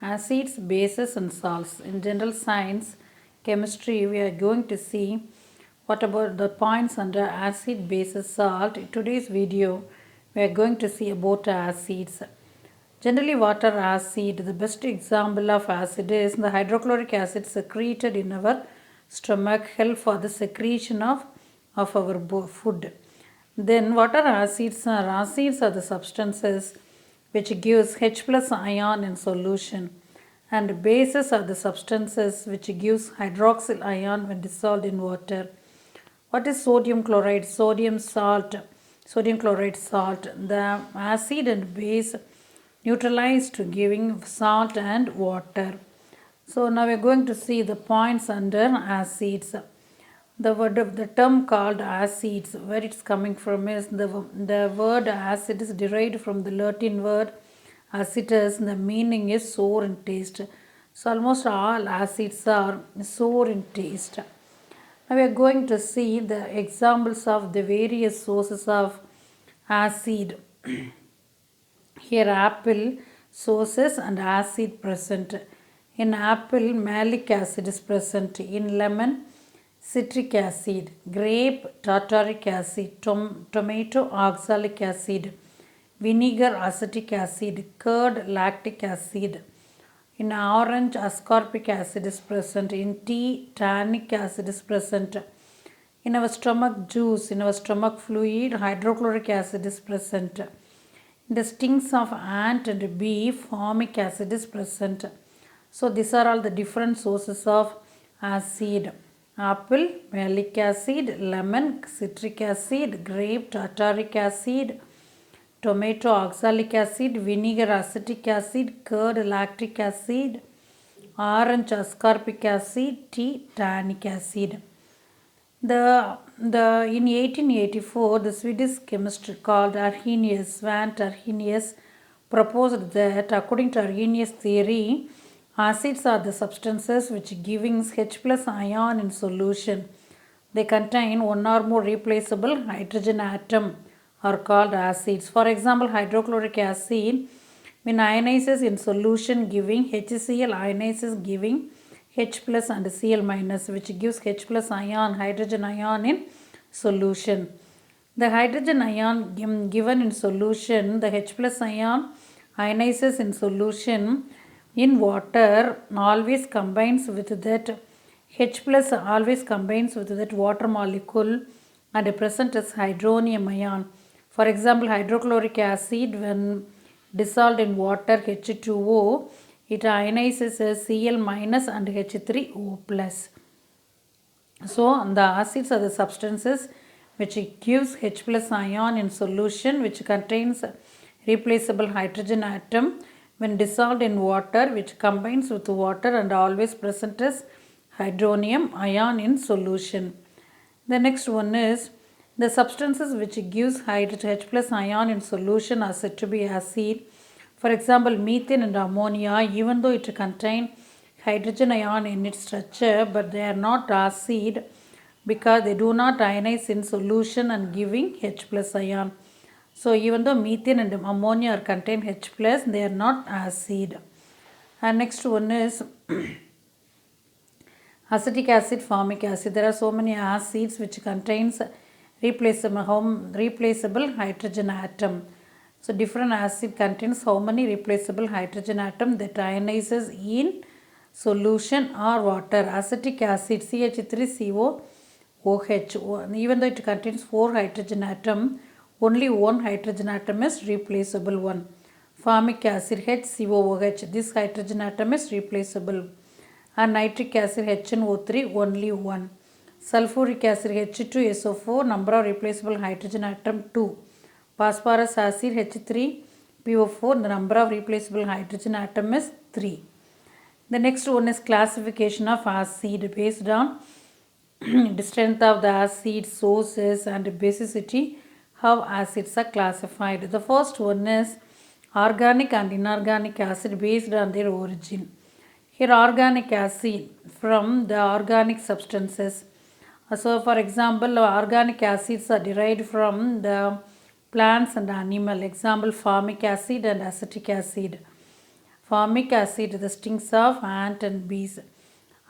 Acids, bases, and salts. In general science, chemistry, we are going to see what about the points under acid, bases, salt. In today's video, we are going to see about acids. Generally, what are acid? The best example of acid is the hydrochloric acid secreted in our stomach help for the secretion of our food. Then what are acids? Acids are the substances which gives H plus ion in solution, and bases are the substances which gives hydroxyl ion when dissolved in water. What is sodium chloride? Sodium chloride salt. The acid and base neutralize to giving salt and water. So now we are going to see the points under acids. The term called acids, where it's coming from is the word acid is derived from the Latin word acitus. The meaning is sour in taste. So almost all acids are sour in taste. Now we are going to see the examples of the various sources of acid. Here apple sources and acid present. In apple, malic acid is present. In lemon, citric acid. Grape, tartaric acid. Tomato, oxalic acid. Vinegar, acetic acid. Curd, lactic acid. In orange, ascorbic acid is present. In tea, tannic acid is present. In our stomach juice, in our stomach fluid, hydrochloric acid is present. In the stings of ant and bee, formic acid is present. So these are all the different sources of acid. Apple, malic acid. Lemon, citric acid. Grape, tartaric acid. Tomato, oxalic acid. Vinegar, acetic acid. Curd, lactic acid. Orange, ascorbic acid. Tea, tannic acid. In 1884, the Swedish chemist called Svante Arrhenius proposed that, according to Arrhenius' theory, acids are the substances which giving H plus ion in solution. They contain one or more replaceable hydrogen atom are called acids. For example, hydrochloric acid, when ionizes in solution giving HCl, ionizes giving H plus and Cl minus, which gives H plus ion, hydrogen ion in solution. The hydrogen ion given in solution, the H plus ion ionizes in solution in water always combines with that H plus always combines with that water molecule and present as hydronium ion. For example, hydrochloric acid when dissolved in water H2O, it ionizes as Cl minus and H3O plus. So the acids are the substances which gives H plus ion in solution, which contains replaceable hydrogen atom when dissolved in water, which combines with water and always present as hydronium ion in solution. The next one is the substances which gives H plus ion in solution are said to be acid. For example, methane and ammonia, even though it contain hydrogen ion in its structure, but they are not acid because they do not ionize in solution and giving H plus ion. So even though methane and ammonia are contain H plus, they are not acid. And next one is acetic acid, formic acid. There are so many acids which contains replaceable hydrogen atom. So different acid contains how many replaceable hydrogen atom that ionizes in solution or water. Acetic acid CH3COOH, even though it contains 4 hydrogen atom, only 1 hydrogen atom is replaceable one. Formic acid HCOOH, this hydrogen atom is replaceable. And nitric acid HNO3, only 1. Sulfuric acid H2SO4, number of replaceable hydrogen atom 2. Phosphorus acid H3PO4, the number of replaceable hydrogen atom is 3. The next one is classification of acid based on the strength of the acid, sources and basicity, how acids are classified. The first one is organic and inorganic acid based on their origin. Here organic acid from the organic substances. So for example, organic acids are derived from the plants and animal. Example, formic acid and acetic acid. Formic acid, the stings of ant and bees.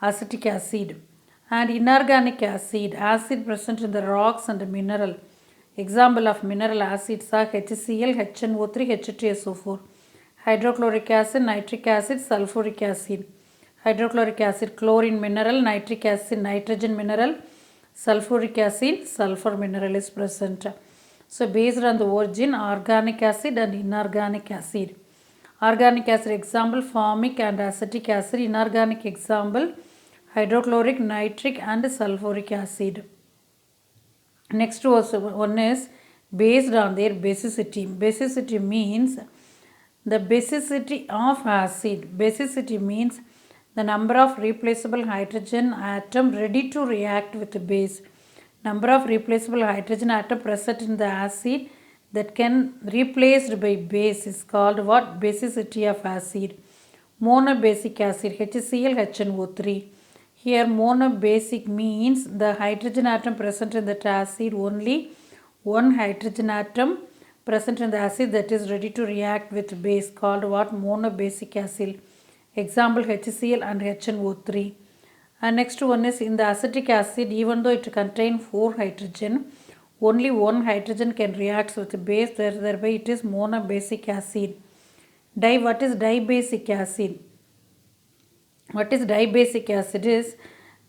Acetic acid. And inorganic acid, acid present in the rocks and mineral. Example of mineral acids are HCl, HNO3, H2SO4. Hydrochloric acid, nitric acid, sulfuric acid. Hydrochloric acid, chlorine mineral, nitric acid, nitrogen mineral, sulfuric acid, sulfur mineral is present. So based on the origin, organic acid and inorganic acid. Organic acid example, formic and acetic acid. Inorganic example, hydrochloric, nitric and sulfuric acid. Next one is based on their basicity. Basicity means the basicity of acid. Basicity means the number of replaceable hydrogen atom ready to react with the base. Number of replaceable hydrogen atom present in the acid that can replaced by base is called what? Basicity of acid. Monobasic acid, HCl, HNO3. Here monobasic means the hydrogen atom present in that acid, only one hydrogen atom present in the acid that is ready to react with base, called what? Monobasic acid. Example, HCl and HNO3. And next one is in the acetic acid, even though it contains 4 hydrogen, only one hydrogen can react with the base, thereby it is monobasic acid. What is dibasic acid? What is dibasic acid is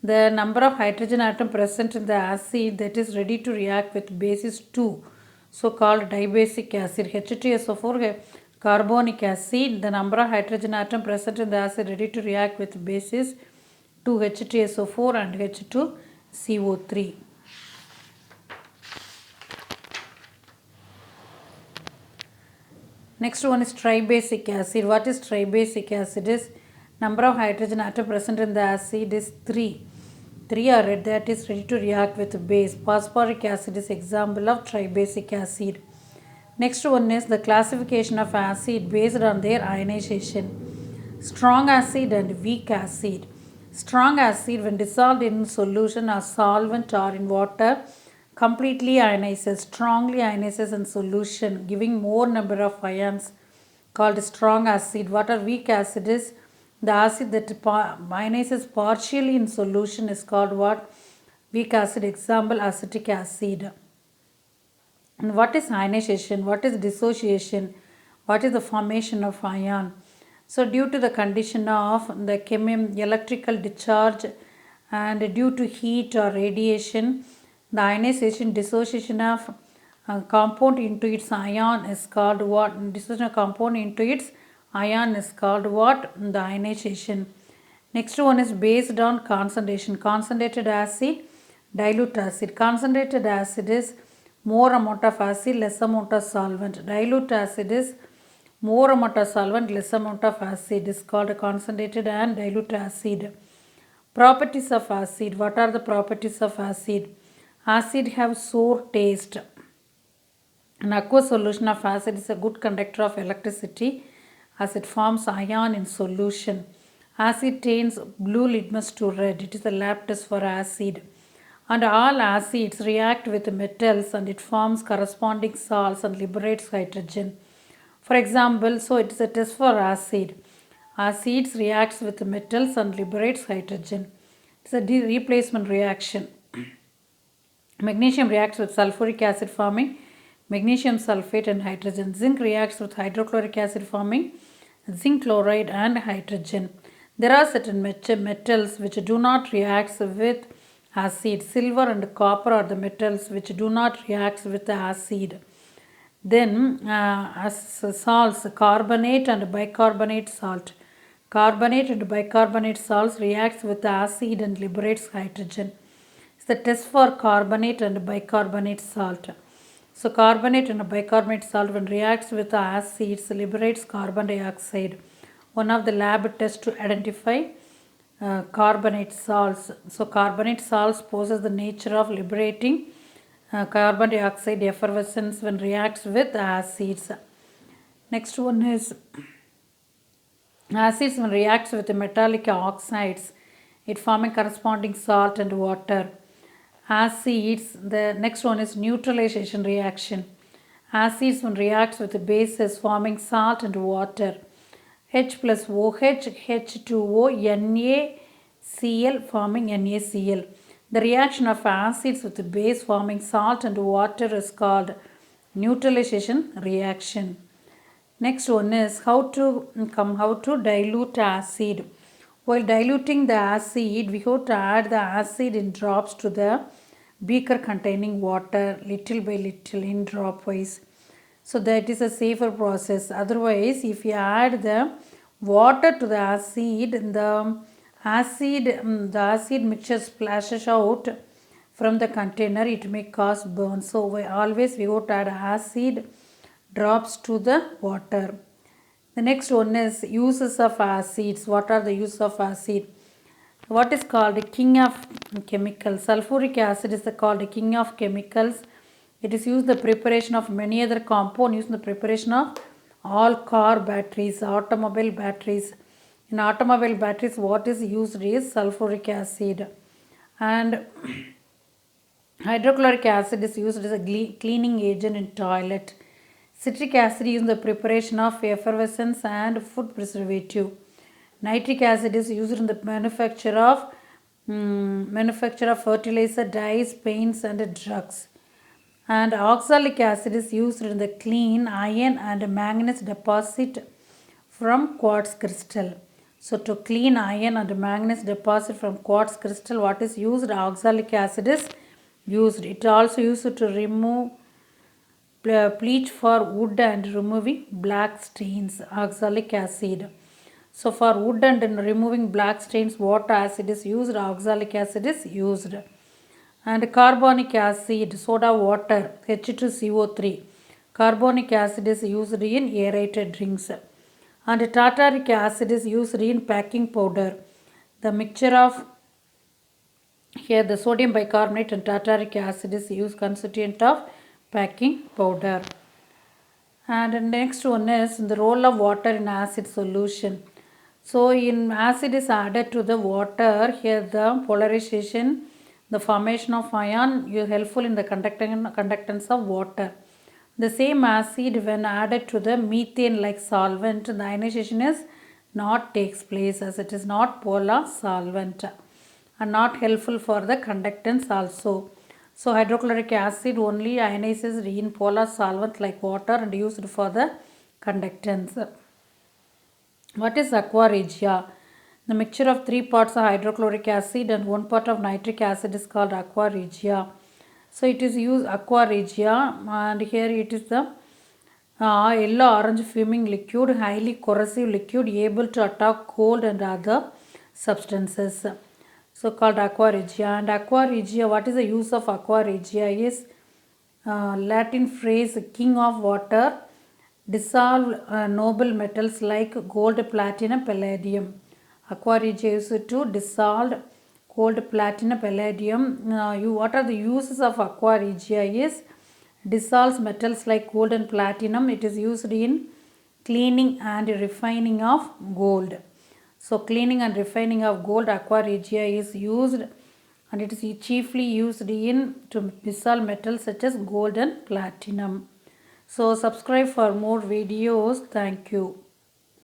the number of hydrogen atom present in the acid that is ready to react with base is 2. So called dibasic acid. H2SO4 carbonic acid, the number of hydrogen atom present in the acid ready to react with base is 2, H2SO4 and H2CO3. Next one is tribasic acid. What is tribasic acid is number of hydrogen atom present in the acid is 3. 3 are red, that is ready to react with base. Phosphoric acid is example of tribasic acid. Next one is the classification of acid based on their ionization. Strong acid and weak acid. Strong acid when dissolved in solution or solvent or in water completely ionizes, strongly ionizes in solution, giving more number of ions, called strong acid. What are weak acid is the acid that ionizes partially in solution is called what? Weak acid. Example, acetic acid. And what is ionization? What is dissociation? What is the formation of ion? So due to the condition of the electrical discharge and due to heat or radiation, the ionization dissociation of compound into its ion is called what? Dissociation of compound into its ion is called what? The ionization. Next one is based on concentration. Concentrated acid, dilute acid. Concentrated acid is more amount of acid, less amount of solvent. Dilute acid is more amount of solvent, less amount of acid is called concentrated and dilute acid. Properties of acid. What are the properties of acid? Acid have sour taste. An aqueous solution of acid is a good conductor of electricity as it forms ion in solution. Acid turns blue litmus to red. It is a lab test for acid. And all acids react with metals and it forms corresponding salts and liberates hydrogen. For example, so it is a test for acid. Acids reacts with metals and liberates hydrogen. It's a replacement reaction. Magnesium reacts with sulfuric acid forming magnesium sulfate and hydrogen. Zinc reacts with hydrochloric acid forming zinc chloride and hydrogen. There are certain metals which do not react with acid. Silver and copper are the metals which do not react with the acid. Then as salts, carbonate and bicarbonate salt. Carbonate and bicarbonate salts reacts with the acid and liberates hydrogen. It's the test for carbonate and bicarbonate salt. So carbonate and bicarbonate salt when reacts with the acids liberates carbon dioxide. One of the lab tests to identify carbonate salts. So carbonate salts possess the nature of liberating carbon dioxide effervescence when reacts with acids. Next one is acids when reacts with the metallic oxides, it forming corresponding salt and water. Acids, the next one is neutralization reaction. Acids when reacts with the bases forming salt and water. H plus OH, H2O, NaCl forming NaCl. The reaction of acids with base forming salt and water is called neutralization reaction. Next one is how to dilute acid. While diluting the acid, we have to add the acid in drops to the beaker containing water little by little in drop wise. So that is a safer process. Otherwise, if you add the water to the acid, the acid mixture splashes out from the container, it may cause burn. So we always have to add acid drops to the water. The next one is uses of acids. What are the uses of acid? What is called the king of chemicals? Sulfuric acid is called the king of chemicals. It is used in the preparation of many other compounds, used in the preparation of all car batteries, automobile batteries. In automobile batteries, what is used is sulfuric acid. And hydrochloric acid is used as a cleaning agent in toilet. Citric acid is used in the preparation of effervescence and food preservative. Nitric acid is used in the manufacture of fertilizer, dyes, paints and drugs. And oxalic acid is used in the clean iron and manganese deposit from quartz crystal. So to clean iron and manganese deposit from quartz crystal, what is used? Oxalic acid is used. It also used to remove bleach for wood and removing black stains, oxalic acid. So for wood and removing black stains, what acid is used? Oxalic acid is used. And carbonic acid, soda water, H2CO3. Carbonic acid is used in aerated drinks. And tartaric acid is used in packing powder. The mixture of here the sodium bicarbonate and tartaric acid is used constituent of packing powder. And next one is the role of water in acid solution. So in acid is added to the water, here the polarization, the formation of ion is helpful in the conductance of water. The same acid when added to the methane like solvent, the ionization is not takes place as it is not polar solvent and not helpful for the conductance also. So hydrochloric acid only ionizes in polar solvent like water and used for the conductance. What is aqua regia? The mixture of 3 parts of hydrochloric acid and 1 part of nitric acid is called aqua regia. So it is used aqua regia, and here it is the yellow orange fuming liquid, highly corrosive liquid able to attack coal and other substances. So called aqua regia. And aqua regia, what is the use of aqua regia is Latin phrase king of water, dissolve noble metals like gold, platinum, palladium. Aqua regia is to dissolve gold, platinum, palladium. What are the uses of aqua regia is dissolves metals like gold and platinum. It is used in cleaning and refining of gold. So cleaning and refining of gold, aqua regia is used, and it is chiefly used in to dissolve metals such as gold and platinum. So subscribe for more videos. Thank you.